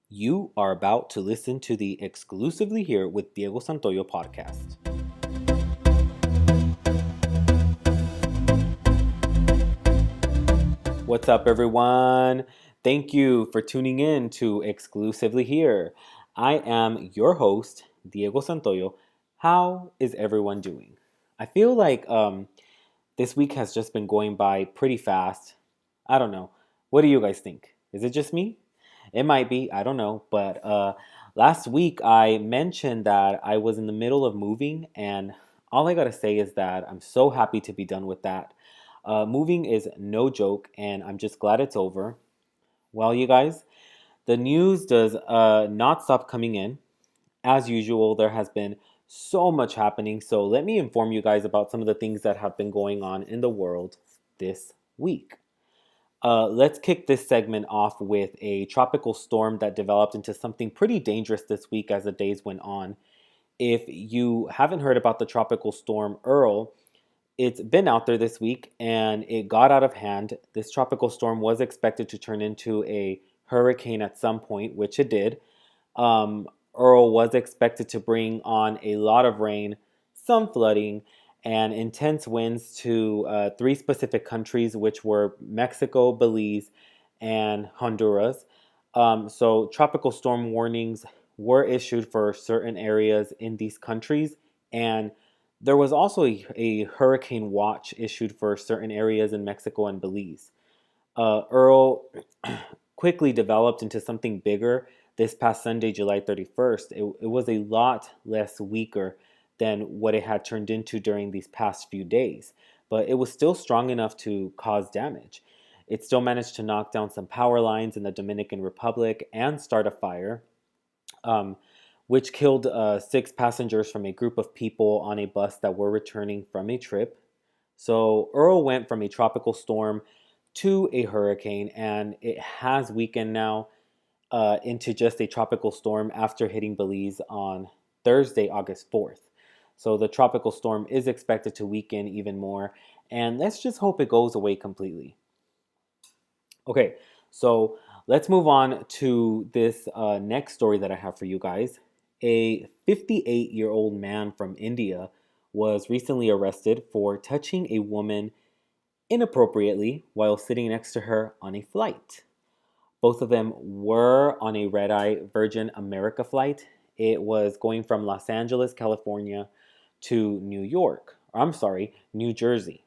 You are about to listen to the Exclusively Here with Diego Santoyo podcast. What's up, everyone? Thank you for tuning in to Exclusively Here. I am your host, Diego Santoyo. How is everyone doing? I feel like this week has just been going by pretty fast. I don't know. What do you guys think? Is it just me? It might be. I don't know. But last week I mentioned that I was in the middle of moving, and all I gotta say is that I'm so happy to be done with that. Moving is no joke, and I'm just glad it's over. Well, you guys, the news does not stop coming in. As usual, there has been so much happening. So let me inform you guys about some of the things that have been going on in the world this week. Let's kick this segment off with a tropical storm that developed into something pretty dangerous this week as the days went on. If you haven't heard about the tropical storm Earl, it's been out there this week and it got out of hand. This tropical storm was expected to turn into a hurricane at some point, which it did. Um, Earl was expected to bring on a lot of rain, some flooding, and intense winds to three specific countries, which were Mexico, Belize, and Honduras. So, tropical storm warnings were issued for certain areas in these countries, and there was also a hurricane watch issued for certain areas in Mexico and Belize. Earl quickly developed into something bigger this past Sunday, July 31st. It was a lot less weaker than what it had turned into during these past few days, but it was still strong enough to cause damage. It still managed to knock down some power lines in the Dominican Republic and start a fire, um, which killed six passengers from a group of people on a bus that were returning from a trip. So Earl went from a tropical storm to a hurricane, and it has weakened now into just a tropical storm after hitting Belize on Thursday, August 4th. So the tropical storm is expected to weaken even more, and let's just hope it goes away completely. Okay, so let's move on to this next story that I have for you guys. A 58-year-old man from India was recently arrested for touching a woman inappropriately while sitting next to her on a flight. Both of them were on a red eye Virgin America flight. It was going from Los Angeles, California to New York. I'm sorry, New Jersey.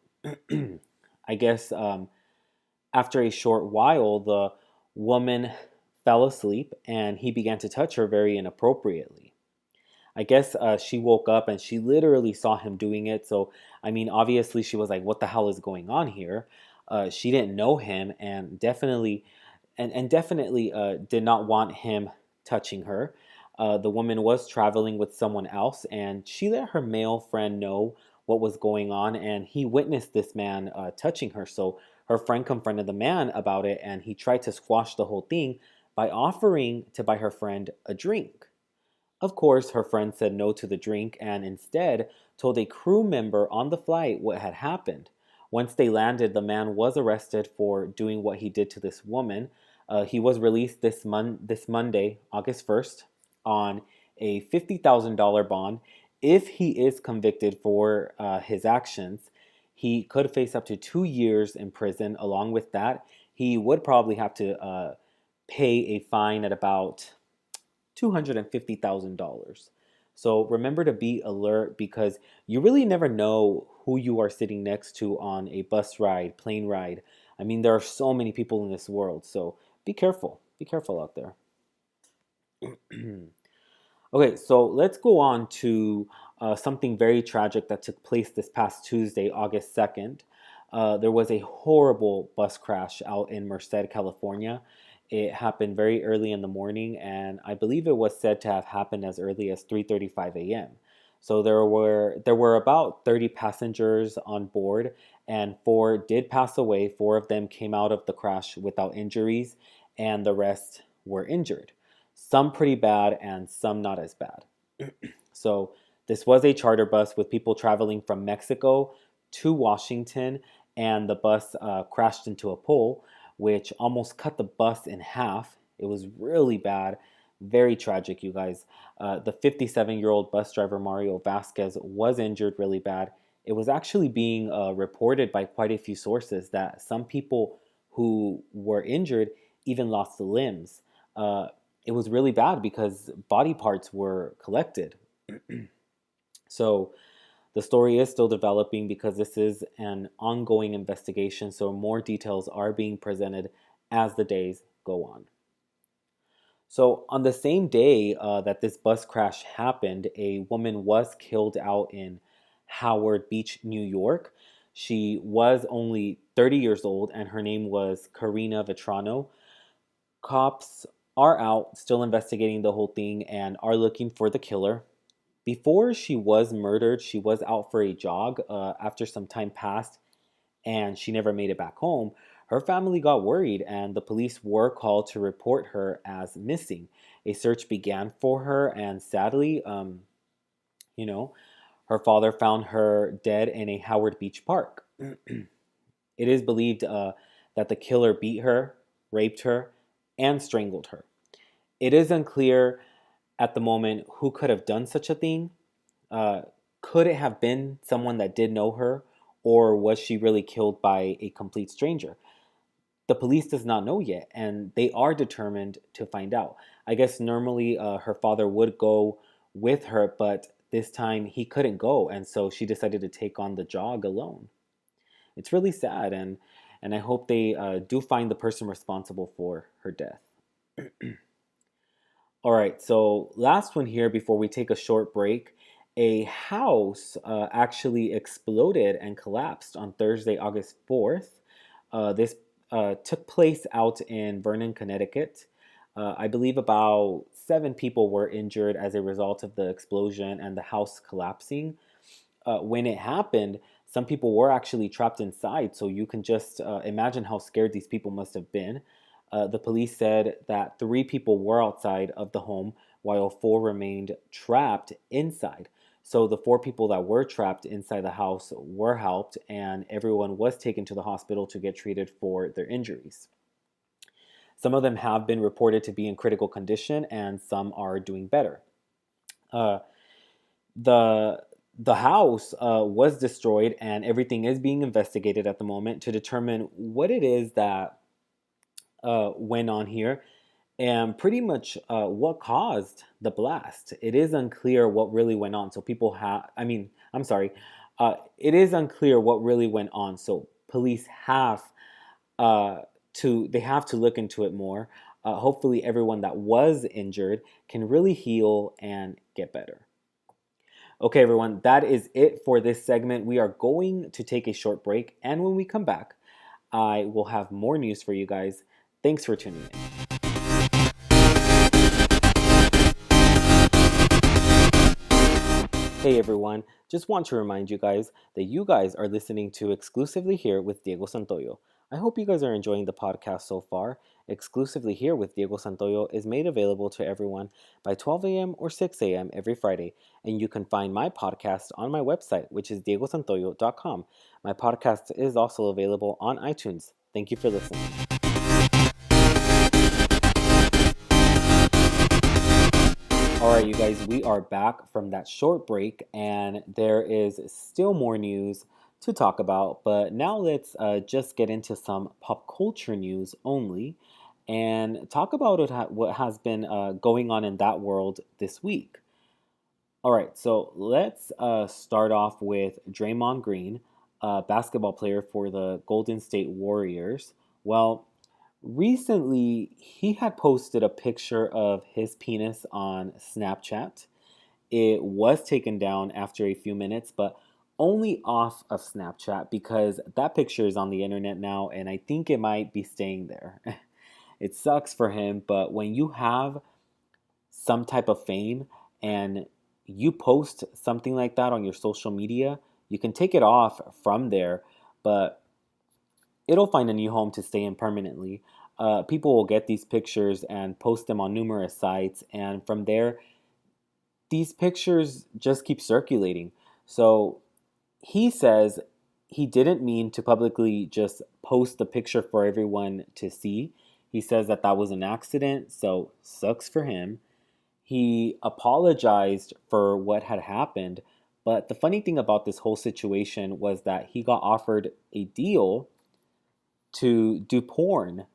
I guess after a short while, the woman fell asleep and he began to touch her very inappropriately. I guess she woke up and she literally saw him doing it. So, I mean, obviously, she was like, "What the hell is going on here?" She didn't know him, and definitely did not want him touching her. The woman was traveling with someone else, and she let her male friend know what was going on, and he witnessed this man touching her. So her friend confronted the man about it, and he tried to squash the whole thing by offering to buy her friend a drink. Of course, her friend said no to the drink and instead told a crew member on the flight what had happened. Once they landed, the man was arrested for doing what he did to this woman. He was released this Monday, August 1st, on a $50,000 bond. If he is convicted for his actions, he could face up to 2 years in prison. Along with that, he would probably have to pay a fine at about $250,000. So remember to be alert because you really never know who you are sitting next to on a bus ride, plane ride. I mean, there are so many people in this world, so be careful. Be careful out there. Okay, so let's go on to something very tragic that took place this past Tuesday, August 2nd. There was a horrible bus crash out in Merced, California. It happened very early in the morning, and I believe it was said to have happened as early as 3:35 a.m. So there were about 30 passengers on board, and four did pass away. Four of them came out of the crash without injuries, and the rest were injured. Some pretty bad, and some not as bad. So this was a charter bus with people traveling from Mexico to Washington, and the bus crashed into a pole, which almost cut the bus in half. It was really bad, very tragic, you guys. The 57-year-old bus driver Mario Vasquez was injured really bad. It was actually being reported by quite a few sources that some people who were injured even lost the limbs. Uh, it was really bad because body parts were collected. So the story is still developing because this is an ongoing investigation, so more details are being presented as the days go on. So, on the same day that this bus crash happened, a woman was killed out in Howard Beach, New York. She was only 30 years old, and her name was Karina Vetrano. Cops are out, still investigating the whole thing, and are looking for the killer. Before she was murdered, she was out for a jog. After some time passed and she never made it back home, her family got worried and the police were called to report her as missing. A search began for her, and sadly, you know, her father found her dead in a Howard Beach park. It is believed that the killer beat her, raped her, and strangled her. It is unclear at the moment who could have done such a thing. Uh, could it have been someone that did know her, or was she really killed by a complete stranger? The police does not know yet, and they are determined to find out. I guess normally her father would go with her, but this time he couldn't go, and so she decided to take on the jog alone. It's really sad, and I hope they do find the person responsible for her death. All right, so last one here before we take a short break. A house actually exploded and collapsed on Thursday, August 4th. This took place out in Vernon, Connecticut. I believe about 7 people were injured as a result of the explosion and the house collapsing. When it happened, some people were actually trapped inside, so you can just imagine how scared these people must have been. The police said that 3 people were outside of the home while 4 remained trapped inside. So the 4 people that were trapped inside the house were helped, and everyone was taken to the hospital to get treated for their injuries. Some of them have been reported to be in critical condition, and some are doing better. Uh, the the house was destroyed, and everything is being investigated at the moment to determine what it is that went on here and pretty much what caused the blast. It is unclear what really went on. So people have, I mean, I'm sorry, it is unclear what really went on. So police have uh, they have to look into it more. Hopefully, everyone that was injured can really heal and get better. Okay, everyone, that is it for this segment. We are going to take a short break, and when we come back, I will have more news for you guys. Thanks for tuning in. Hey everyone, just want to remind you guys that you guys are listening to Exclusively Here with Diego Santoyo. I hope you guys are enjoying the podcast so far. Exclusively Here with Diego Santoyo is made available to everyone by 12 a.m. or 6 a.m. every Friday, and you can find my podcast on my website, which is diegosantoyo.com. My podcast is also available on iTunes. Thank you for listening. All right, you guys, we are back from that short break, and there is still more news to talk about. But now let's just get into some pop culture news only and talk about what has been going on in that world this week. All right, so let's start off with Draymond Green, a basketball player for the Golden State Warriors. Well, recently, he had posted a picture of his penis on Snapchat. It was taken down after a few minutes, but only off of Snapchat because that picture is on the internet now and I think it might be staying there. It sucks for him, but when you have some type of fame and you post something like that on your social media, you can take it off from there, but it'll find a new home to stay in permanently. People will get these pictures and post them on numerous sites, and from there, these pictures just keep circulating. So he says he didn't mean to publicly just post the picture for everyone to see. He says that that was an accident, so sucks for him. He apologized for what had happened, but the funny thing about this whole situation was that he got offered a deal to do porn.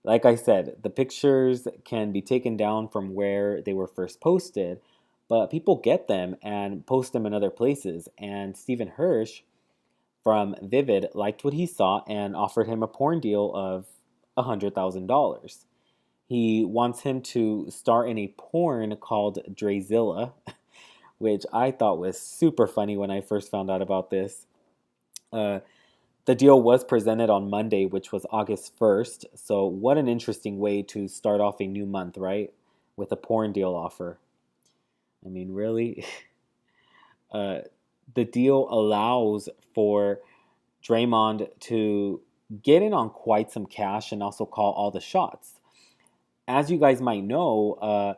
Like I said, the pictures can be taken down from where they were first posted, but people get them and post them in other places. And Stephen Hirsch from Vivid liked what he saw and offered him a porn deal of $100,000. He wants him to star in a porn called Drezilla, which I thought was super funny when I first found out about this. Uh, the deal was presented on Monday, which was August 1st. So, what an interesting way to start off a new month, right? With a porn deal offer. I mean, really? uh, the deal allows for Draymond to get in on quite some cash and also call all the shots. As you guys might know,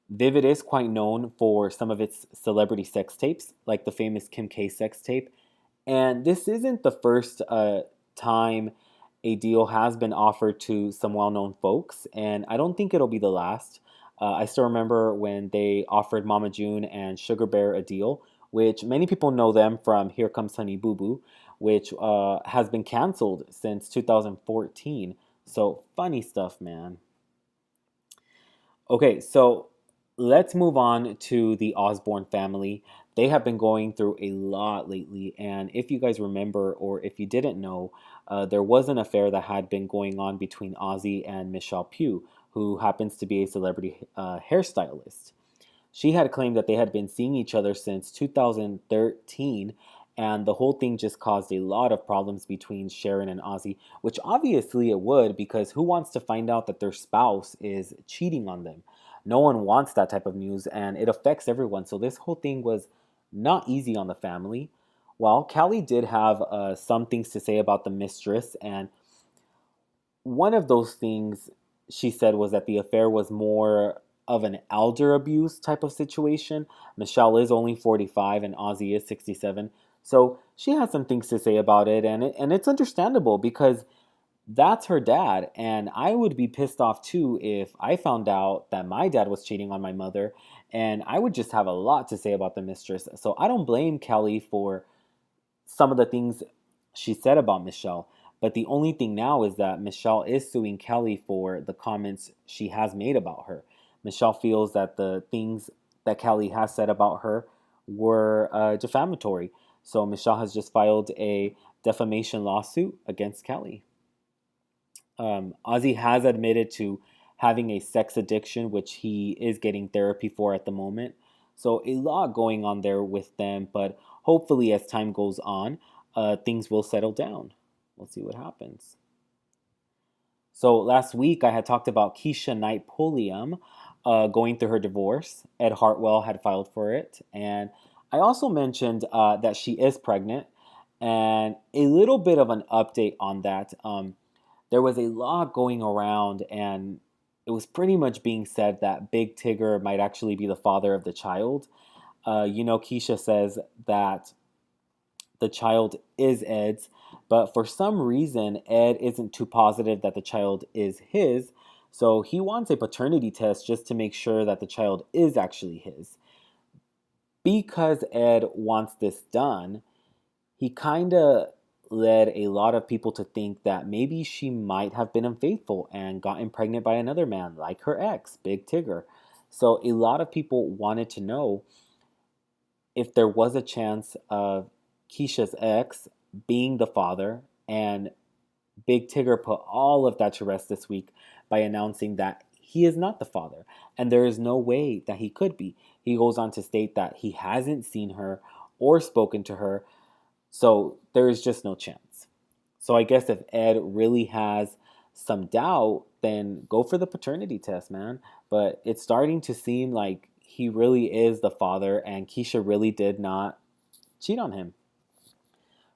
Vivid is quite known for some of its celebrity sex tapes, like the famous Kim K sex tape. And this isn't the first time a deal has been offered to some well known folks, and I don't think it'll be the last. I still remember when they offered Mama June and Sugar Bear a deal, which many people know them from Here Comes Honey Boo Boo, which has been canceled since 2014. So, funny stuff, man. Okay, so let's move on to the Osborne family. They have been going through a lot lately, and if you guys remember, or if you didn't know, there was an affair that had been going on between Ozzy and Michelle Pugh, who happens to be a celebrity hairstylist. She had claimed that they had been seeing each other since 2013, and the whole thing just caused a lot of problems between Sharon and Ozzy, which obviously it would, because who wants to find out that their spouse is cheating on them? No one wants that type of news, and it affects everyone. So this whole thing was not easy on the family. Well, Callie did have some things to say about the mistress, and one of those things she said was that the affair was more of an elder abuse type of situation. Michelle is only 45 and Ozzy is 67. So she has some things to say about it, and it's understandable because that's her dad. And I would be pissed off too if I found out that my dad was cheating on my mother, and I would just have a lot to say about the mistress. So I don't blame Kelly for some of the things she said about Michelle. But the only thing now is that Michelle is suing Kelly for the comments she has made about her. Michelle feels that the things that Kelly has said about her were defamatory. So Michelle has just filed a defamation lawsuit against Kelly. Ozzy has admitted to having a sex addiction, which he is getting therapy for at the moment. So a lot going on there with them, but hopefully as time goes on, things will settle down. We'll see what happens. So last week I had talked about Keisha Knight Pulliam going through her divorce. Ed Hartwell had filed for it, and I also mentioned that she is pregnant, and a little bit of an update on that. There was a lot going around, and it was pretty much being said that Big Tigger might actually be the father of the child. Keisha says that the child is Ed's, but for some reason, Ed isn't too positive that the child is his, so he wants a paternity test just to make sure that the child is actually his. Because Ed wants this done, he kind of led a lot of people to think that maybe she might have been unfaithful and gotten pregnant by another man, like her ex, Big Tigger. So a lot of people wanted to know if there was a chance of Keisha's ex being the father, and Big Tigger put all of that to rest this week by announcing that he is not the father, and there is no way that he could be. He goes on to state that he hasn't seen her or spoken to her, so there is just no chance. So I guess if Ed really has some doubt, then go for the paternity test, man. But it's starting to seem like he really is the father, and Keisha really did not cheat on him.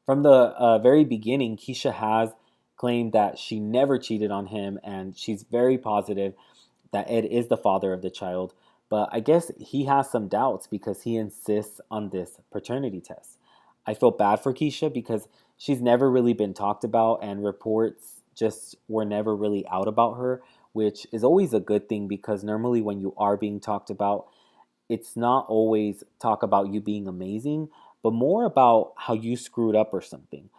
From the very beginning, Keisha has claimed that she never cheated on him, and she's very positive that Ed is the father of the child. But I guess he has some doubts because he insists on this paternity test. I feel bad for Keisha because she's never really been talked about, and reports just were never really out about her, which is always a good thing because normally when you are being talked about, it's not always talk about you being amazing, but more about how you screwed up or something.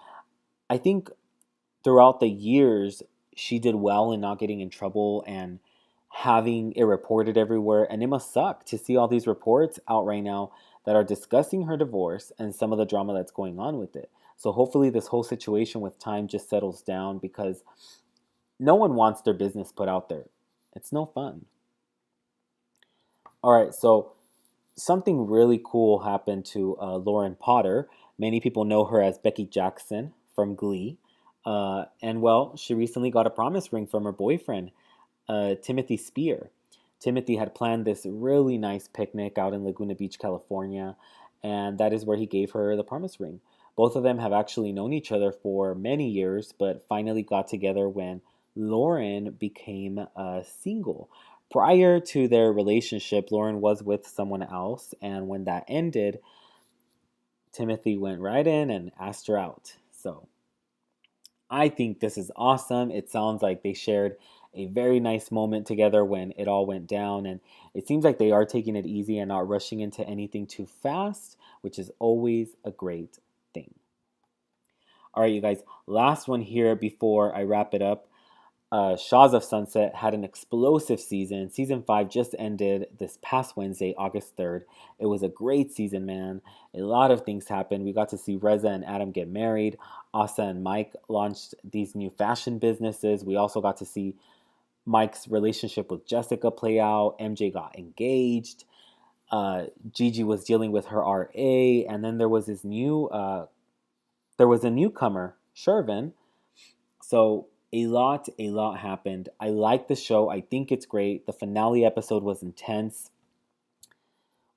I think throughout the years, she did well in not getting in trouble and having it reported everywhere. And it must suck to see all these reports out right now that are discussing her divorce and some of the drama that's going on with it. So hopefully, this whole situation with time just settles down because no one wants their business put out there. It's no fun. All right, so something really cool happened to Lauren Potter. Many people know her as Becky Jackson from Glee. And well, she recently got a promise ring from her boyfriend, Timothy Spear. Timothy had planned this really nice picnic out in Laguna Beach, California, and that is where he gave her the promise ring. Both of them have actually known each other for many years, but finally got together when Lauren became single. Prior to their relationship, Lauren was with someone else, and when that ended, Timothy went right in and asked her out. So I think this is awesome. It sounds like they shared a very nice moment together when it all went down, and it seems like they are taking it easy and not rushing into anything too fast, which is always a great thing. All right, you guys, last one here before I wrap it up. Shaws of Sunset had an explosive season. Season 5 just ended this past Wednesday, August 3rd. It was a great season, man. A lot of things happened. We got to see Reza and Adam get married. Asa and Mike launched these new fashion businesses. We also got to see Mike's relationship with Jessica play out. MJ got engaged. Gigi was dealing with her RA. And then there was there was a newcomer, Shervin. So a lot happened. I like the show. I think it's great. The finale episode was intense.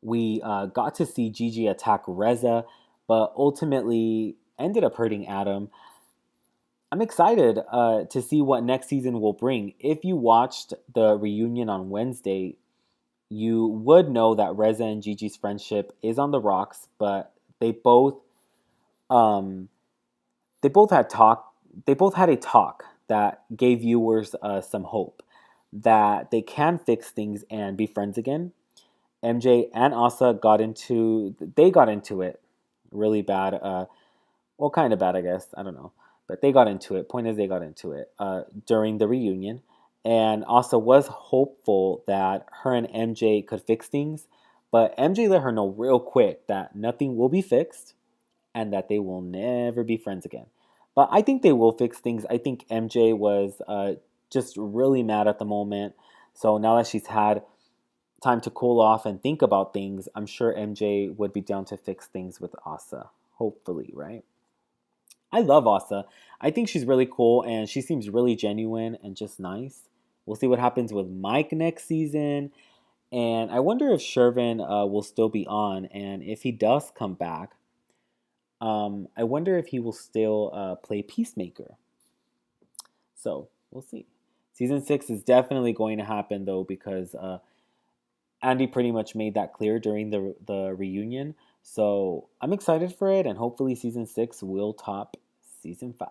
We got to see Gigi attack Reza, but ultimately ended up hurting Adam. I'm excited to see what next season will bring. If you watched the reunion on Wednesday, you would know that Reza and Gigi's friendship is on the rocks, but um, they both had talk. They both had a talk that gave viewers some hope that they can fix things and be friends again. MJ and Asa got into it really bad. Well, kind of bad, I guess. I don't know, but they got into it. Point is, they got into it during the reunion, and Asa was hopeful that her and MJ could fix things, but MJ let her know real quick that nothing will be fixed and that they will never be friends again. But I think they will fix things. I think MJ was just really mad at the moment. So now that she's had time to cool off and think about things, I'm sure MJ would be down to fix things with Asa. Hopefully, right? I love Asa. I think she's really cool and she seems really genuine and just nice. We'll see what happens with Mike next season. And I wonder if Shervin will still be on. And if he does come back, I wonder if he will still play Peacemaker. So we'll see. Season 6 is definitely going to happen though because Andy pretty much made that clear during the reunion. So I'm excited for it, and hopefully season 6 will top season 5.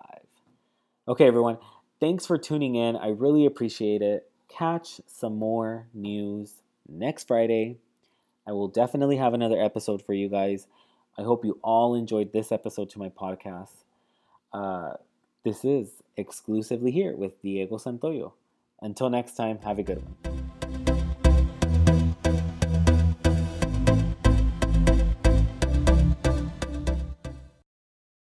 Okay, everyone. Thanks for tuning in. I really appreciate it. Catch some more news next Friday. I will definitely have another episode for you guys. I hope you all enjoyed this episode to my podcast. Uh, this is exclusively here with Diego Santoyo. Until next time, have a good one.